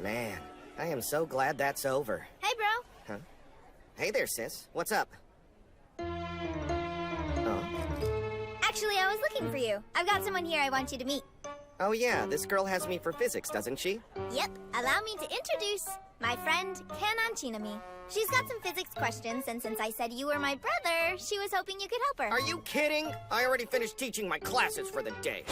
Man, I am so glad that's over. Hey, bro. Huh? Hey there, sis. What's up? Oh. Actually, I was looking for you. I've got someone here I want you to meet. Oh yeah, this girl has me for physics, doesn't she? Yep. Allow me to introduce my friend, Kanon Chinami. She's got some physics questions, and since I said you were my brother, she was hoping you could help her. Are you kidding? I already finished teaching my classes for the day.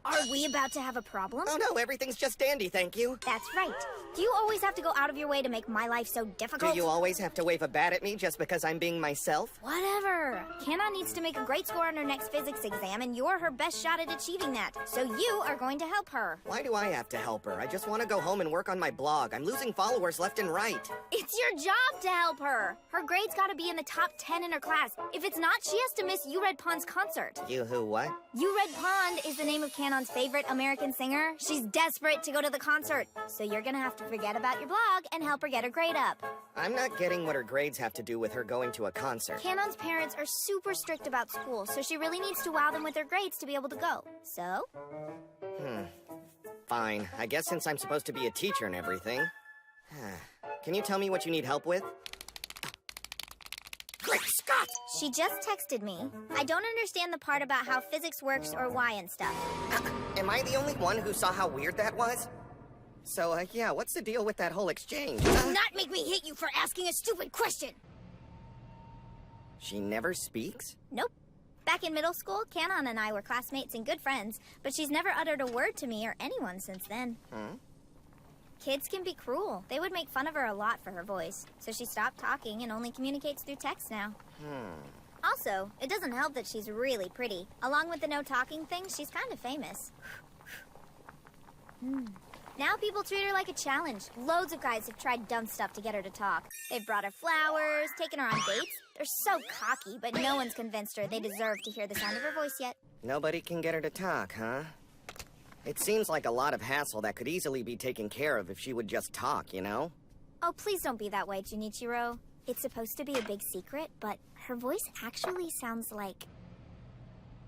Are we about to have a problem? Oh no, everything's just dandy, thank you. That's right. Do you always have to go out of your way to make my life so difficult? Do you always have to wave a bat at me just because I'm being myself? Whatever. Kanon needs to make a great score on her next physics exam, and you're her best shot at achieving that. So you are going to help her. Why do I have to help her? I just want to go home and work on my blog. I'm losing followers left and right. It's your job to help her. Her grade's got to be in the top 10 in her class. If it's not, she has to miss You Red Pond's concert. You who what? You Red Pond is the name of Kanon's favorite American singer. She's desperate to go to the concert. So you're gonna have to forget about your blog and help her get her grade up. I'm not getting what her grades have to do with her going to a concert. Kanon's parents are super strict about school, so she really needs to wow them with her grades to be able to go. So? Fine. I guess since I'm supposed to be a teacher and everything. Can you tell me what you need help with? Great Scott! She just texted me. I don't understand the part about how physics works or why and stuff. Am I the only one who saw how weird that was? So, yeah, what's the deal with that whole exchange? Do not make me hate you for asking a stupid question! She never speaks? Nope. Back in middle school, Kanon and I were classmates and good friends, but she's never uttered a word to me or anyone since then. Kids can be cruel. They would make fun of her a lot for her voice, so she stopped talking and only communicates through text now. Also, it doesn't help that she's really pretty. Along with the no-talking thing, she's kind of famous. Now people treat her like a challenge. Loads of guys have tried dumb stuff to get her to talk. They've brought her flowers, taken her on dates. They're so cocky, but no one's convinced her they deserve to hear the sound of her voice yet. Nobody can get her to talk, huh? It seems like a lot of hassle that could easily be taken care of if she would just talk, you know? Oh, please don't be that way, Junichiro. It's supposed to be a big secret, but her voice actually sounds like...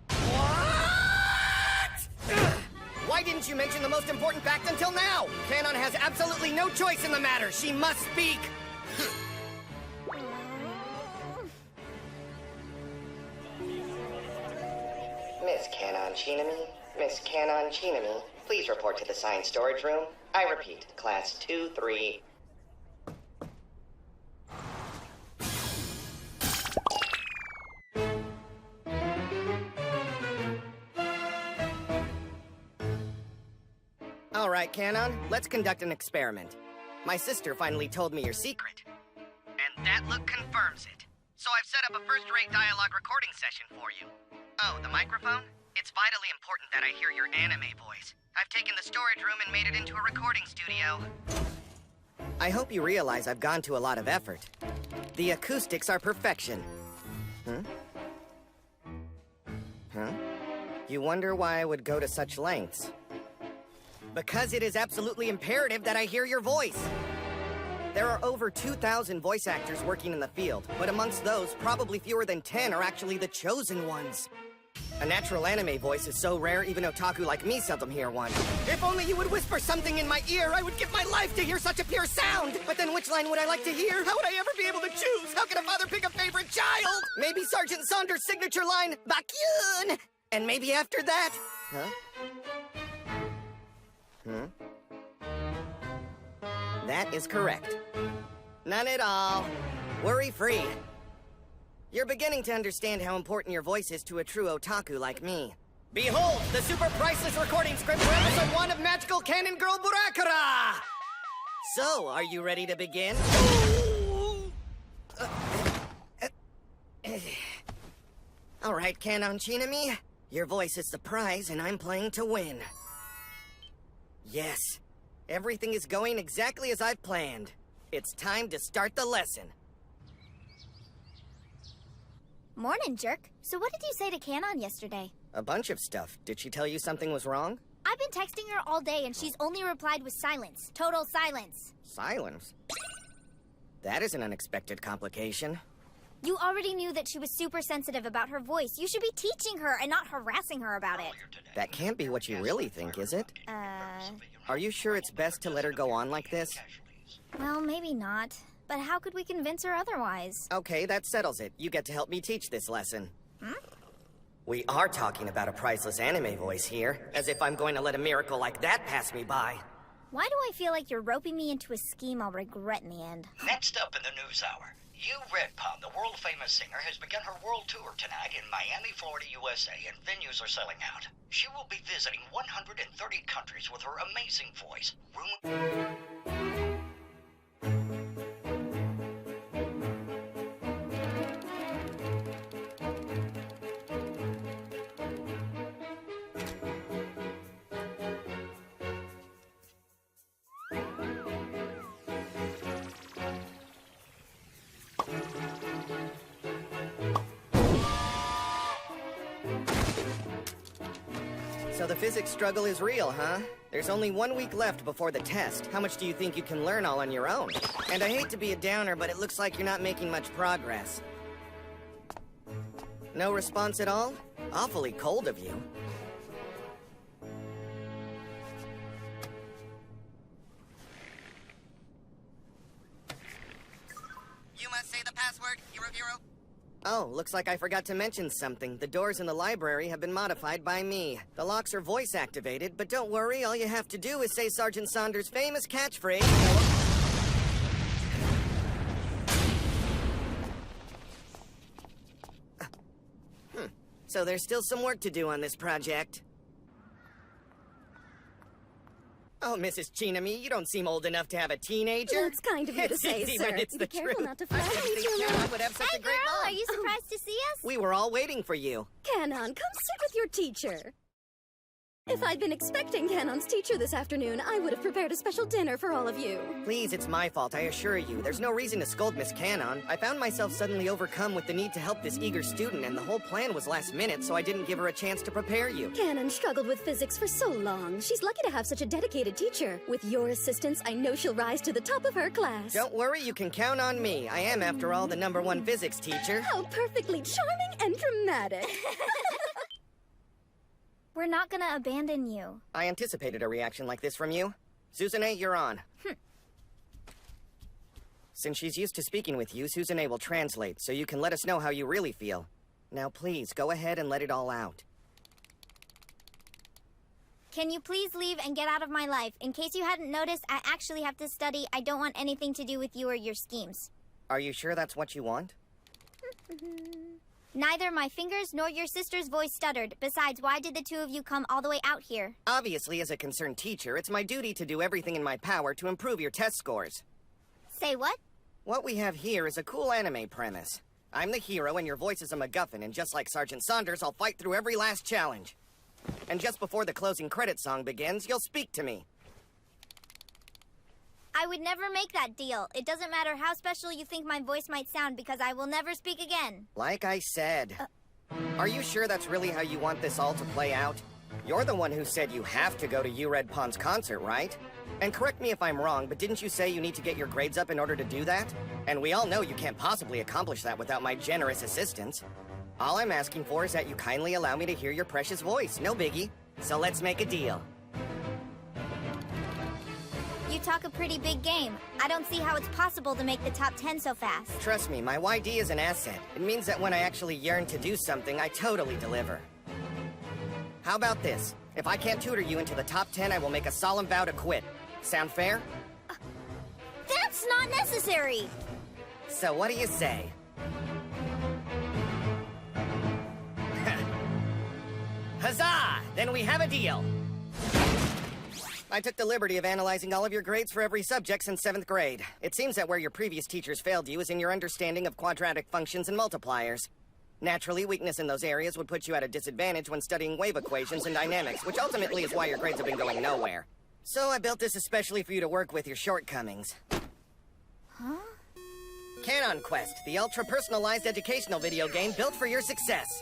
What? Why didn't you mention the most important fact until now? Kanon has absolutely no choice in the matter. She must speak. Miss Kanon Chinami? Miss Kanon Chinami, please report to the science storage room. I repeat, class 2-3. All right, Kanon, let's conduct an experiment. My sister finally told me your secret. And that look confirms it. So I've set up a first-rate dialogue recording session for you. Oh, the microphone? It's vitally important that I hear your anime voice. I've taken the storage room and made it into a recording studio. I hope you realize I've gone to a lot of effort. The acoustics are perfection. You wonder why I would go to such lengths? Because it is absolutely imperative that I hear your voice. There are over 2,000 voice actors working in the field, but amongst those, probably fewer than 10 are actually the chosen ones. A natural anime voice is so rare, even otaku like me seldom hear one. If only you would whisper something in my ear, I would give my life to hear such a pure sound! But then which line would I like to hear? How would I ever be able to choose? How can a father pick a favorite child? Maybe Sergeant Saunders' signature line, Bakyun! And maybe after that... That is correct. None at all. Worry-free. You're beginning to understand how important your voice is to a true otaku like me. Behold, the super priceless recording script for episode 1 of Magical Cannon Girl Burakara! So, are you ready to begin? All right, Kanon Chinami. Your voice is the prize, and I'm playing to win. Yes, everything is going exactly as I've planned. It's time to start the lesson. Morning, jerk. So what did you say to Kanon yesterday? A bunch of stuff. Did she tell you something was wrong? I've been texting her all day, and she's only replied with silence. Total silence. Silence? That is an unexpected complication. You already knew that she was super sensitive about her voice. You should be teaching her and not harassing her about it. That can't be what you really think, is it? Are you sure it's best to let her go on like this? Well, maybe not. But how could we convince her otherwise? Okay, that settles it. You get to help me teach this lesson. We are talking about a priceless anime voice here, as if I'm going to let a miracle like that pass me by. Why do I feel like you're roping me into a scheme I'll regret in the end? Next up in the news hour, Redpon, the world-famous singer, has begun her world tour tonight in Miami, Florida, USA, and venues are selling out. She will be visiting 130 countries with her amazing voice. So the physics struggle is real, huh? There's only 1 week left before the test. How much do you think you can learn all on your own? And I hate to be a downer, but it looks like you're not making much progress. No response at all? Awfully cold of you. You must say the password, Hero. Oh, looks like I forgot to mention something. The doors in the library have been modified by me. The locks are voice-activated, but don't worry, all you have to do is say Sergeant Saunders' famous catchphrase. So there's still some work to do on this project. Oh, Mrs. Chinami, you don't seem old enough to have a teenager. That's kind of you to say, Easy sir. when it's Be the careful truth. not to I flatter didn't me think too you much. would have such Hey, a great girl, mom. are you surprised to see us? We were all waiting for you. Canon, come sit with your teacher. If I'd been expecting Canon's teacher this afternoon, I would have prepared a special dinner for all of you. Please, it's my fault, I assure you. There's no reason to scold Miss Canon. I found myself suddenly overcome with the need to help this eager student, and the whole plan was last minute, so I didn't give her a chance to prepare you. Canon struggled with physics for so long. She's lucky to have such a dedicated teacher. With your assistance, I know she'll rise to the top of her class. Don't worry, you can count on me. I am, after all, the #1 physics teacher. How perfectly charming and dramatic. We're not gonna abandon you. I anticipated a reaction like this from you. Suzune, you're on. Since she's used to speaking with you, Suzune will translate, so you can let us know how you really feel. Now please, go ahead and let it all out. Can you please leave and get out of my life? In case you hadn't noticed, I actually have to study. I don't want anything to do with you or your schemes. Are you sure that's what you want? Neither my fingers nor your sister's voice stuttered. Besides, why did the two of you come all the way out here? Obviously, as a concerned teacher, it's my duty to do everything in my power to improve your test scores. Say what? What we have here is a cool anime premise. I'm the hero and your voice is a MacGuffin, and just like Sergeant Saunders, I'll fight through every last challenge. And just before the closing credit song begins, you'll speak to me. I would never make that deal. It doesn't matter how special you think my voice might sound because I will never speak again. Like I said. Are you sure that's really how you want this all to play out? You're the one who said you have to go to Redpon's concert, right? And correct me if I'm wrong, but didn't you say you need to get your grades up in order to do that? And we all know you can't possibly accomplish that without my generous assistance. All I'm asking for is that you kindly allow me to hear your precious voice. No biggie. So let's make a deal. You talk a pretty big game. I don't see how it's possible to make the top 10 so fast. Trust me, my YD is an asset. It means that when I actually yearn to do something, I totally deliver. How about this? If I can't tutor you into the top 10, I will make a solemn vow to quit. Sound fair? That's not necessary! So what do you say? Huzzah! Then we have a deal! I took the liberty of analyzing all of your grades for every subject since 7th grade. It seems that where your previous teachers failed you is in your understanding of quadratic functions and multipliers. Naturally, weakness in those areas would put you at a disadvantage when studying wave equations and dynamics, which ultimately is why your grades have been going nowhere. So I built this especially for you to work with your shortcomings. Huh? Canon Quest, the ultra-personalized educational video game built for your success.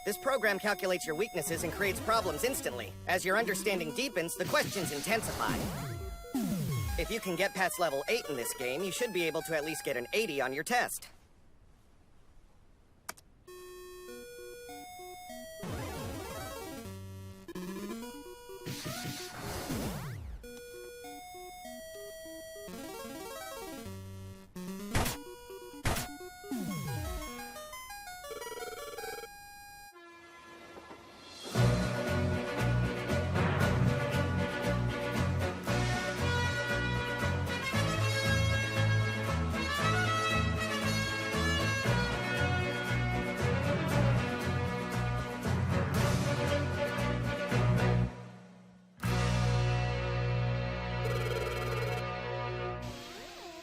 This program calculates your weaknesses and creates problems instantly. As your understanding deepens, the questions intensify. If you can get past level 8 in this game, you should be able to at least get an 80 on your test.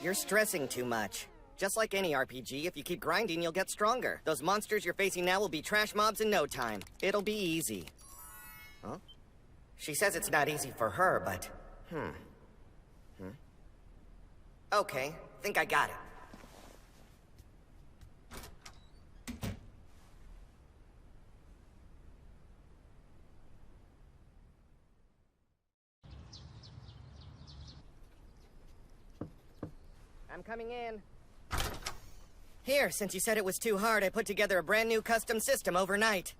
You're stressing too much. Just like any RPG, if you keep grinding, you'll get stronger. Those monsters you're facing now will be trash mobs in no time. It'll be easy. Huh? She says it's not easy for her, but... Okay, think I got it. I'm coming in. Here, since you said it was too hard, I put together a brand new custom system overnight.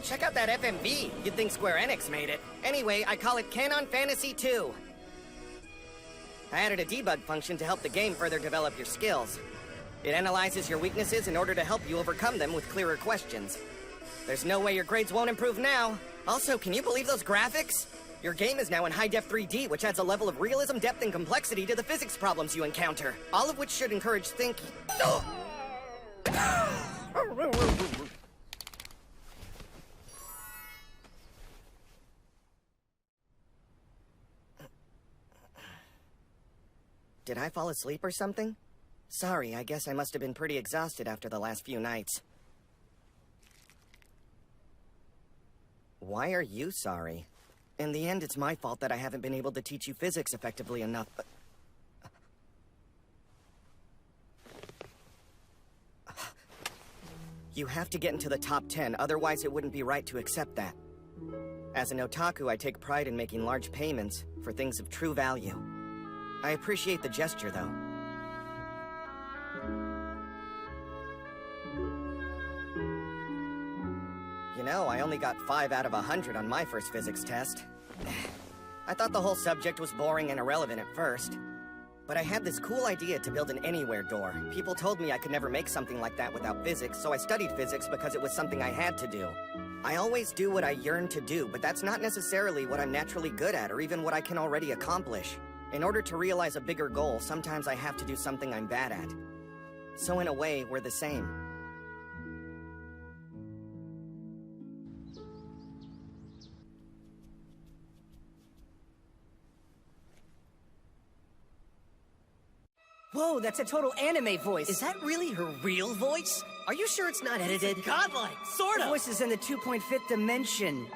Check out that FMV. You'd think Square Enix made it. Anyway, I call it Canon Fantasy 2. I added a debug function to help the game further develop your skills. It analyzes your weaknesses in order to help you overcome them with clearer questions. There's no way your grades won't improve now. Also, can you believe those graphics? Your game is now in high-def 3D, which adds a level of realism, depth, and complexity to the physics problems you encounter. All of which should encourage thinking. Did I fall asleep or something? Sorry, I guess I must have been pretty exhausted after the last few nights. Why are you sorry? In the end, it's my fault that I haven't been able to teach you physics effectively enough, but... You have to get into the top 10, otherwise it wouldn't be right to accept that. As an otaku, I take pride in making large payments for things of true value. I appreciate the gesture, though. You know, I only got 5 out of 100 on my first physics test. I thought the whole subject was boring and irrelevant at first. But I had this cool idea to build an anywhere door. People told me I could never make something like that without physics, so I studied physics because it was something I had to do. I always do what I yearn to do, but that's not necessarily what I'm naturally good at or even what I can already accomplish. In order to realize a bigger goal, sometimes I have to do something I'm bad at. So in a way, we're the same. Whoa, that's a total anime voice. Is that really her real voice? Are you sure it's not edited? It's godlike, sort of. Her voice is in the 2.5th dimension.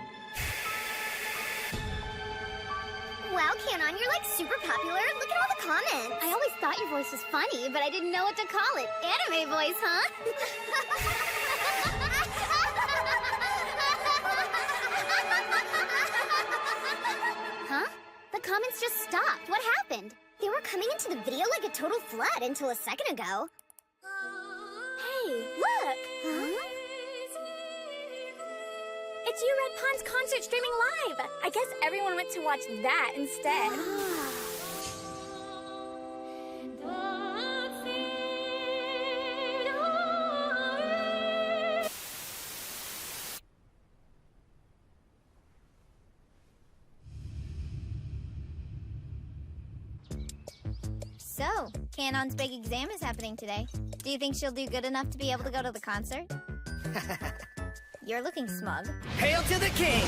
Wow, Canon, you're like super popular. Look at all the comments. I always thought your voice was funny, but I didn't know what to call it. Anime voice, huh? Huh? The comments just stopped. What happened? They were coming into the video like a total flood until a second ago. Hey, look! Huh? It's you, Red Pond's concert streaming live. I guess everyone went to watch that instead. So, Canon's big exam is happening today. Do you think she'll do good enough to be able to go to the concert? You're looking smug. Hail to the king!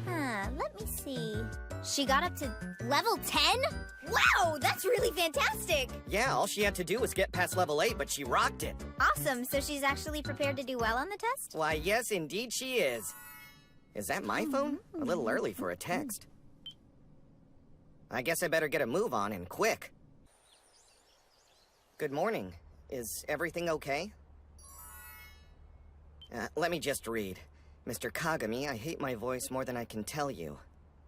Let me see. She got up to level 10? Wow, that's really fantastic! Yeah, all she had to do was get past level 8, but she rocked it. Awesome, so she's actually prepared to do well on the test? Why, yes, indeed she is. Is that my phone? A little early for a text. I guess I better get a move on, and quick. Good morning. Is everything okay? Let me just read. Mr. Kagami, I hate my voice more than I can tell you.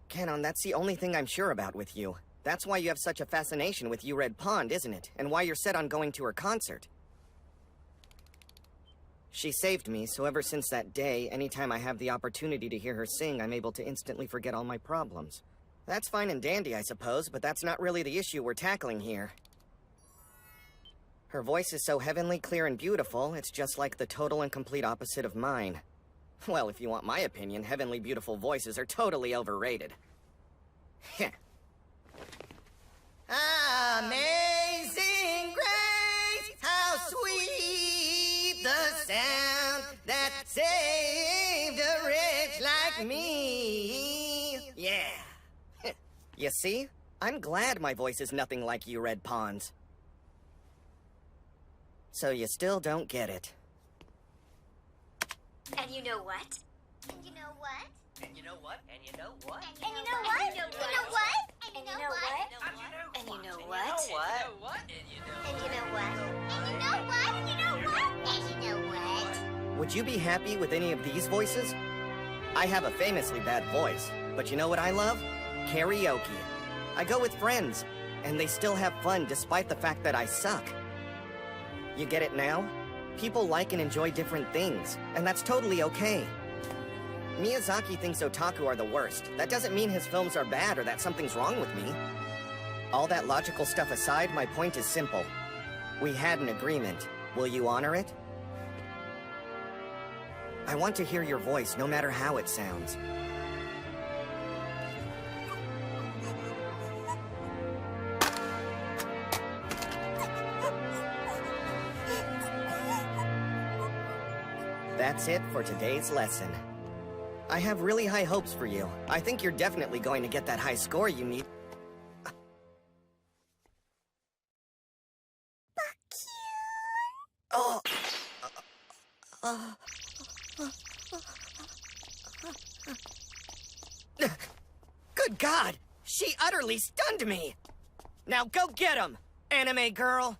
Canon, that's the only thing I'm sure about with you. That's why you have such a fascination with you Red Pond, isn't it? And why you're set on going to her concert. She saved me, so ever since that day, anytime I have the opportunity to hear her sing, I'm able to instantly forget all my problems. That's fine and dandy, I suppose, but that's not really the issue we're tackling here. Her voice is so heavenly clear and beautiful, it's just like the total and complete opposite of mine. Well, if you want my opinion, heavenly beautiful voices are totally overrated. Heh. Amazing grace, how sweet the sound that saved a wretch like me. Yeah. You see? I'm glad my voice is nothing like you, Red Pawns. So you still don't get it. And you know what? And you know what? And you know what? And you know what? And you know what? And you know what? And you know what? And you know And what? you know what? And you know what? And you know what? And you know what? And you know what? Would you be happy with any of these voices? I have a famously bad voice, but you know what I love? Karaoke. I go with friends, and they still have fun despite the fact that I suck. You get it now? People like and enjoy different things, and that's totally okay. Miyazaki thinks otaku are the worst. That doesn't mean his films are bad or that something's wrong with me. All that logical stuff aside, my point is simple. We had an agreement. Will you honor it? I want to hear your voice, no matter how it sounds. That's it for today's lesson. I have really high hopes for you. I think you're definitely going to get that high score you need. Oh. Good God! She utterly stunned me! Now go get him, anime girl!